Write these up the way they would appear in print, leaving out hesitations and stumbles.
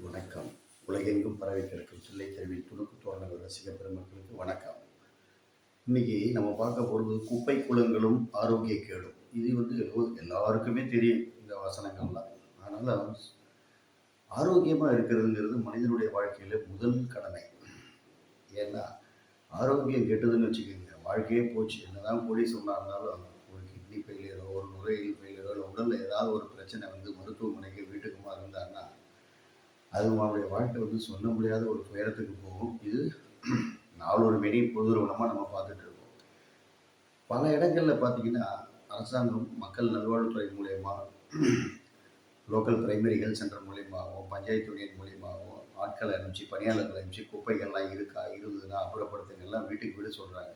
வணக்கம். உலகெங்கும் பரவி கிடக்கும் தில்லை கருவி துணுக்கு தோரணங்கள் ரசிக பெருமக்களுக்கு வணக்கம். இன்னைக்கு நம்ம பார்க்க போகிறது குப்பை குளங்களும் ஆரோக்கிய கேடும். இது எல்லாருக்குமே தெரியும் இந்த வசனங்கள்லாம். அதனால் ஆரோக்கியமாக இருக்கிறதுங்கிறது மனிதனுடைய வாழ்க்கையில் முதல் கடமை. ஏன்னா ஆரோக்கியம் கெட்டதுன்னு வச்சுக்கோங்க, வாழ்க்கையே போச்சு. என்னதான் கோடீஸ்வரனாக இருந்தாலும் ஒரு கிட்னி ஃபெயிலியரோ ஒரு நுரையீரல் ஃபெயிலியரோ இல்லை உடலில் ஏதாவது ஒரு பிரச்சனை மருத்துவமனைக்கு வீட்டுக்குமா இருந்தாருன்னா அது அவங்களுடைய வாழ்க்கை சொல்ல முடியாத ஒரு துயரத்துக்கு போகும். இது நாளொரு மேனி பொதுநிறுவனமாக நம்ம பார்த்துட்டு இருக்கோம். பல இடங்களில் பார்த்தீங்கன்னா அரசாங்கம் மக்கள் நல்வாழ்வுத்துறை மூலயமா லோக்கல் பிரைமரி ஹெல்த் சென்டர் மூலியமாகவும் பஞ்சாயத்து யூனியன் மூலியமாகவும் ஆட்களை அனுப்பிச்சு பணியாளர்களை அனுப்பிச்சு குப்பைகள்லாம் இருந்ததுன்னா அப்புறப்படுத்துங்கள்லாம் வீட்டுக்கு வீடு சொல்கிறாங்க.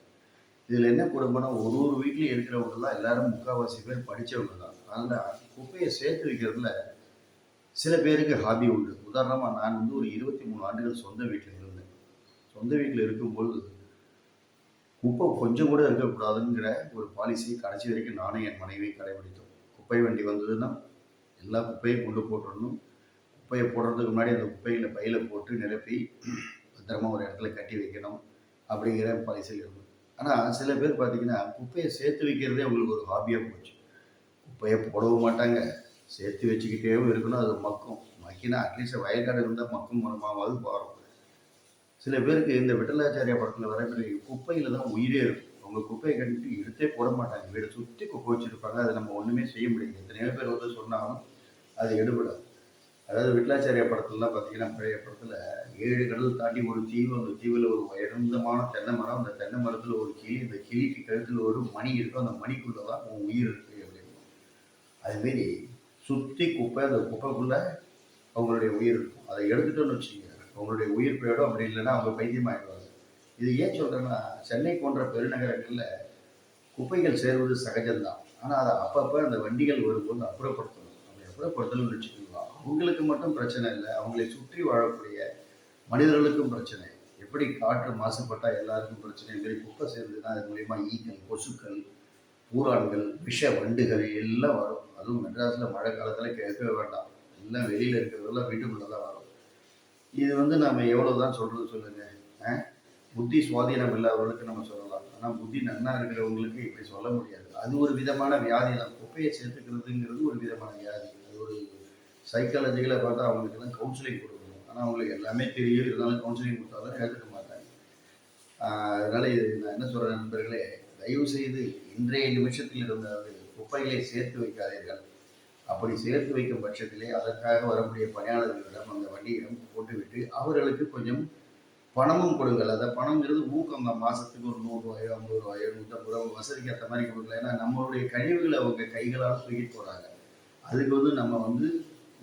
இதில் என்ன கொடுமைனா ஒரு வீட்லேயும் இருக்கிறவங்கலாம் எல்லாரும் முக்கால்வாசி பேர் படித்தவங்க தான். அதனால் குப்பையை சேர்த்து வைக்கிறதுல சில பேருக்கு ஹாபி உண்டு. உதாரணமாக நான் ஒரு 23 ஆண்டுகள் சொந்த வீட்டில் இருந்தேன். சொந்த வீட்டில் இருக்கும்போது குப்பை கொஞ்சம் கூட இருக்கக்கூடாதுங்கிற ஒரு பாலிசியை கடைசி வரைக்கும் நானும் என் மனைவியும் கடைபிடித்தோம். குப்பை வண்டி வந்ததுன்னா எல்லா குப்பையும் கொண்டு போட்டுடணும். குப்பையை போடுறதுக்கு முன்னாடி அந்த குப்பையில் பையில் போட்டு நிரப்பி பத்திரமா ஒரு இடத்துல கட்டி வைக்கணும் அப்படிங்கிற பாலிசியில் இருக்கும். ஆனால் சில பேர் பார்த்திங்கன்னா குப்பையை சேர்த்து வைக்கிறதே அவங்களுக்கு ஒரு ஹாபியாக போச்சு. குப்பையை போடவும் மாட்டாங்க, சேர்த்து வச்சுக்கிட்டேவும் இருக்கணும். அது மக்கினா அட்லீஸ்ட் வயல்காடு இருந்தால் மக்கும் மரமாவது பாரும். சில பேருக்கு இந்த விட்டலாச்சாரியா படத்தில் வரக்கூடிய குப்பையில் தான் உயிரே இருக்கும். அவங்க குப்பையை கட்டிட்டு எடுத்தே போட மாட்டாங்க, வீடை சுற்றி குப்பை வச்சுருப்பாங்க. அதை நம்ம ஒன்றுமே செய்ய முடியாது. எத்தனையோ பேர் சொன்னாலும் அது எடுபடாது. அதாவது விட்டலாச்சாரியா படத்துலலாம் பார்த்தீங்கன்னா பழைய படத்தில் 7 கடல் தாண்டி ஒரு தீவு, அந்த தீவில் ஒரு உயர்ந்தமான தென்னை மரம், அந்த தென்னை மரத்தில் ஒரு கிளி, இந்த கிளிக்கு கழுத்தில் ஒரு மணி இருக்கும், அந்த மணிக்குள்ளே தான் உன் உயிர் இருக்குது அப்படின்னு. அதுமாரி சுற்றி குப்பை, அந்த குப்பைக்குள்ளே அவங்களுடைய உயிர் இருக்கும். அதை எடுத்துட்டோன்னு வச்சுக்கோங்க, அவங்களுடைய உயிர் போயிடும். அப்படி இல்லைன்னா அவங்க பைத்தியமாகிடுவாங்க. இது ஏன் சொல்கிறேன்னா, சென்னை போன்ற பெருநகரங்களில் குப்பைகள் சேர்வது சகஜம்தான். ஆனால் அதை அப்பப்போ அந்த வண்டிகள் வரும்போது அப்புறப்படுத்தணும். அப்படி அப்புறப்படுத்தணும்னு வச்சுக்கோங்க, அவங்களுக்கு மட்டும் பிரச்சனை இல்லை, அவங்களை சுற்றி வாழக்கூடிய மனிதர்களுக்கும் பிரச்சனை. எப்படி காற்று மாசுபட்டால் எல்லாருக்கும் பிரச்சனை, இதுமாரி குப்பை சேர்ந்துன்னா அது மூலிமா ஈக்கள், கொசுக்கள், பூரான்கள், விஷ வண்டுகள் எல்லாம் வரும். அதுவும் மெட்ராஸில் மழை காலத்தில் கேட்கவே வேண்டாம். எல்லாம் வெளியில் இருக்கிறதெல்லாம் வீட்டுக்குள்ளே தான் வரும். இது நம்ம எவ்வளோ தான் சொல்கிறது சொல்லுங்கள். புத்தி சுவாதீனம் இல்லாதவர்களுக்கு நம்ம சொல்லலாம். ஆனால் புத்தி நன்னா இருக்கிறவங்களுக்கு இப்படி சொல்ல முடியாது. அது ஒரு விதமான வியாதி தான். குப்பையை சேர்த்துக்கிறதுங்கிறது ஒரு விதமான வியாதி. அது ஒரு சைக்காலஜிக்கலாக பார்த்தா அவங்களுக்கெல்லாம் கவுன்சிலிங் கொடுக்கணும். ஆனால் அவங்களுக்கு எல்லாமே தெரியும், இருந்தாலும் கவுன்சிலிங் கொடுத்தாலும் ஏற்றுக்க மாட்டாங்க. அதனால் இது நான் என்ன சொல்கிறேன் நண்பர்களே, தயவு செய்து இன்றைய நிமிஷத்தில் இருந்தால் குப்பைகளை சேர்த்து வைக்காதீர்கள். அப்படி சேர்த்து வைக்கும் பட்சத்திலே அதற்காக வரக்கூடிய பணியாளர்களிடம் அந்த வண்டியிடம் போட்டுவிட்டு அவர்களுக்கு கொஞ்சம் பணமும் கொடுங்கள். அந்த பணங்கிறது ஊக்கம் தான். மாதத்துக்கு ஒரு 100 ரூபாயோ 50 ரூபாயோ 150 ரூபாய் வசதிக்கு ஏற்ற மாதிரி கொடுக்கல. ஏன்னா நம்மளுடைய கழிவுகளை அவங்க கைகளால் தூக்கிட்டு போகிறாங்க. அதுக்கு நம்ம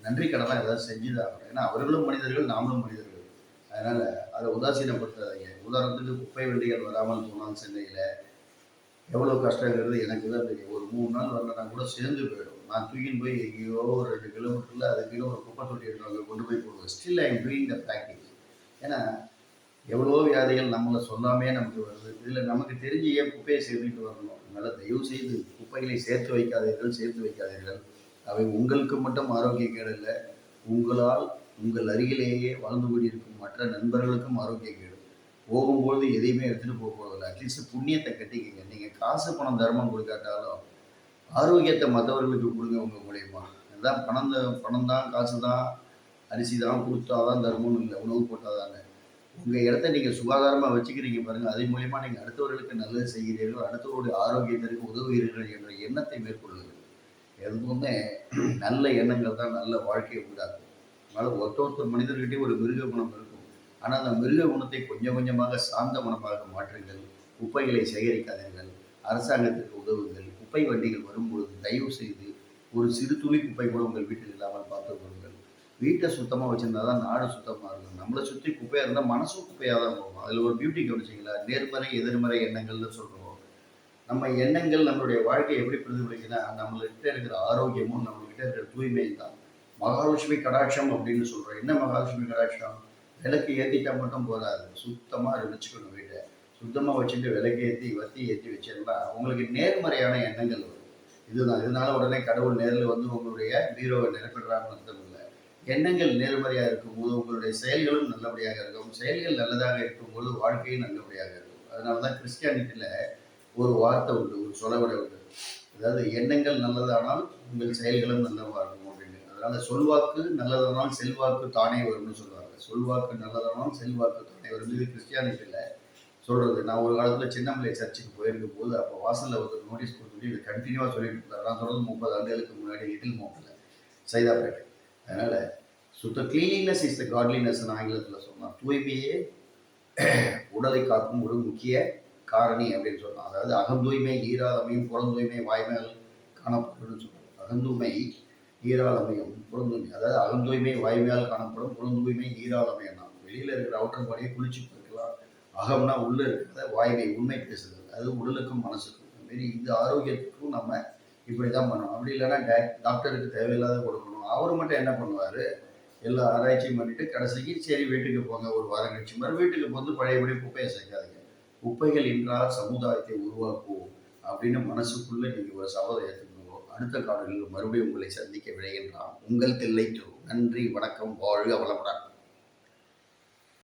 நன்றி கடனாக ஏதாவது செஞ்சுதான் ஆகணும். ஏன்னா அவர்களும் மனிதர்கள், நாமளும் மனிதர்கள். அதனால் அதை உதாசீனப்படுத்தாதீங்க. உதாரணத்துக்கு குப்பை வண்டிகள் வராமல் போனால் சென்னையில் எவ்வளோ கஷ்டங்கிறது எனக்கு தான் தெரியும். ஒரு 3 நாள் வரலன்னா கூட சேர்ந்து போயிடும். நான் தூக்கின்னு போய் எங்கேயோ ஒரு 2 கிலோமீட்டரில் அதுக்குன்னு ஒரு குப்பை தொட்டி இருக்கிறவங்க கொண்டு போய் போடுவேன். Still I am doing the packing. ஏன்னா எவ்வளோ வியாதிகள் நம்மளை சொல்லாமே நமக்கு வருது. இதில் நமக்கு தெரிஞ்சு ஏன் குப்பையை சேர்த்துட்டு வரணும்? அதனால் தயவு செய்து குப்பைகளை சேர்த்து வைக்காதீர்கள். அவை உங்களுக்கு மட்டும் ஆரோக்கிய கேடு இல்லை, உங்களால் உங்கள் அருகிலேயே வாழ்ந்து கொண்டிருக்கும் மற்ற நண்பர்களுக்கும் ஆரோக்கிய கேடு. போகும்போது எதையுமே எடுத்துகிட்டு போகிறதில்ல. அட்லீஸ்ட் புண்ணியத்தை கட்டிக்கிங்க. நீங்கள் காசு பணம் தர்மம் கொடுக்காட்டாலும் ஆரோக்கியத்தை மற்றவர்களுக்கு கொடுங்க உங்கள் மூலயமா. அதுதான் பணம் தான், காசு தான், அரிசி தான் கொடுத்தா தான் தர்மம்னு இல்லை, உணவு போட்டால் தானே. உங்கள் இடத்த நீங்கள் சுகாதாரமாக வச்சுக்கிறீங்க பாருங்கள். அதன் மூலயமா நீங்கள் அடுத்தவர்களுக்கு நல்லது செய்கிறீர்கள், அடுத்தவருடைய ஆரோக்கியத்திற்கு உதவுகிறீர்கள் என்ற எண்ணத்தை மேற்கொள்ளுங்கள். எதுவுமே நல்ல எண்ணங்கள் தான் நல்ல வாழ்க்கையை உண்டாக்கும். அதனால் ஒருத்தர் மனிதர்கிட்டையும் ஒரு மிருக குணம் இருக்கும். ஆனால் அந்த மிருக குணத்தை கொஞ்சம் கொஞ்சமாக சாந்த குணமாக மாற்றுங்கள். குப்பைகளை சேகரிக்காதீர்கள். அரசாங்கத்திற்கு உதவுங்கள். குப்பை வண்டிகள் வரும்பொழுது தயவு செய்து ஒரு சிறு துளி குப்பை கூட உங்கள் வீட்டில் இல்லாமல் பார்த்துக் கொள்ளுங்கள். வீட்டை சுத்தமாக வச்சுருந்தா தான் நாடு சுத்தமாக இருக்கும். நம்மளை சுற்றி குப்பையாக இருந்தால் மனசும் குப்பையாக தான் போகும். அதில் ஒரு பியூட்டி கவனிச்சிங்களா? நேர்மறை எதிர்மறை எண்ணங்கள்னு சொல்கிறோம். நம்ம எண்ணங்கள் நம்மளுடைய வாழ்க்கையை எப்படி பிரதிபலிக்குன்னா, நம்மள்கிட்ட இருக்கிற ஆரோக்கியமும் நம்மள்கிட்ட இருக்கிற தூய்மையும் தான். மகாலட்சுமி கடாட்சம் அப்படின்னு சொல்கிறோம். என்ன மகாலட்சுமி கடாட்சம்? விளக்கு ஏற்றிட்டா மட்டும் போதாது, சுத்தமாக வச்சுக்கணும். வீட்டை சுத்தமாக வச்சுட்டு விளக்கு வத்தி ஏற்றி வச்சிருந்தா உங்களுக்கு நேர்மறையான எண்ணங்கள் வரும். இதுதான். இதனால உடனே கடவுள் நேரில் உங்களுடைய பீரோவை நிரப்பிடுறான்னு அர்த்தம் இல்லை. எண்ணங்கள் நேர்மறையாக இருக்கும்போது உங்களுடைய செயல்களும் நல்லபடியாக இருக்கும். செயல்கள் நல்லதாக இருக்கும்போது வாழ்க்கையும் நல்லபடியாக இருக்கும். அதனால தான் கிறிஸ்டியானிட்டியில் ஒரு வார்த்தை உண்டு, ஒரு சொலவடை உண்டு. அதாவது எண்ணங்கள் நல்லதானால் உங்கள் செயல்களும் நல்லவா இருக்கும் அப்படின்னு. அதனால சொல்வாக்கு நல்லதானால் செல்வாக்கு தானே வரும்னு சொல்லுவாங்க. சொல்வாக்கு நல்லதானால் செல்வாக்கு தானே வரும். இது கிறிஸ்டியானிட்டியில் சொல்றது. நான் ஒரு காலத்துல சின்னமலை சர்ச்சுக்கு போயிருக்கும் போது அப்போ வாசல்ல ஒரு நோட்டீஸ் கொடுத்துட்டு இதை கண்டினியூவா சொல்லிட்டு இருந்தார். நான் சொல்றது 30 ஆண்டுகளுக்கு முன்னாடி லிட்டில் மோட்டில் சைதாப்பேட்டை. அதனால கிளீனினஸ் இஸ் த காட்லினஸ் ஆங்கிலத்தில் சொன்னான். தூய்மையே உடலை காக்கும் ஒரு முக்கிய காரணி அப்படின்னு சொன்னான். அதாவது அகந்தூய்மை ஈராதமையும் புறந்தூய்மை வாய்மையால் காணப்படும் சொல்றாங்க. அகந்தூய்மை ஈராதமையும் புறந்தூய்மை, அதாவது அகந்தூய்மை வாய்மையால் காணப்படும், புறந்தூய்மை ஈராதமையம் தான். வெளியில இருக்கிற அவுட்டர் பாடியை குளிச்சு போயிருக்கலாம். அகம்னா உள்ள இருக்கிறத வாய்மை உண்மை பேசுறது, அது உடலுக்கும் மனசுக்கும். மாரி இந்த ஆரோக்கியத்துக்கும் நம்ம இப்படி தான் பண்ணணும். அப்படி இல்லைன்னா டாக்டருக்கு தேவையில்லாத கொடுக்கணும். அவர் மட்டும் என்ன பண்ணுவார், எல்லா ஆராய்ச்சியும் பண்ணிட்டு கடைசிக்கு சரி வீட்டுக்கு போங்க, ஒரு வாரம் கழிச்சு மறு வீட்டுக்கு வந்து பழையபடி குப்பையை சேர்க்காதீங்க. குப்பைகள் என்றால் சமுதாயத்தை உருவாக்குவோம் அப்படின்னு மனசுக்குள்ள நீங்கள் ஒரு சபதம் ஏற்றுக்கணும். அடுத்த காலங்களில் மறுபடியும் உங்களை சந்திக்க விழைகின்றான் உங்கள் தில்லை. நன்றி, வணக்கம், வாழ்க வளமுடன்.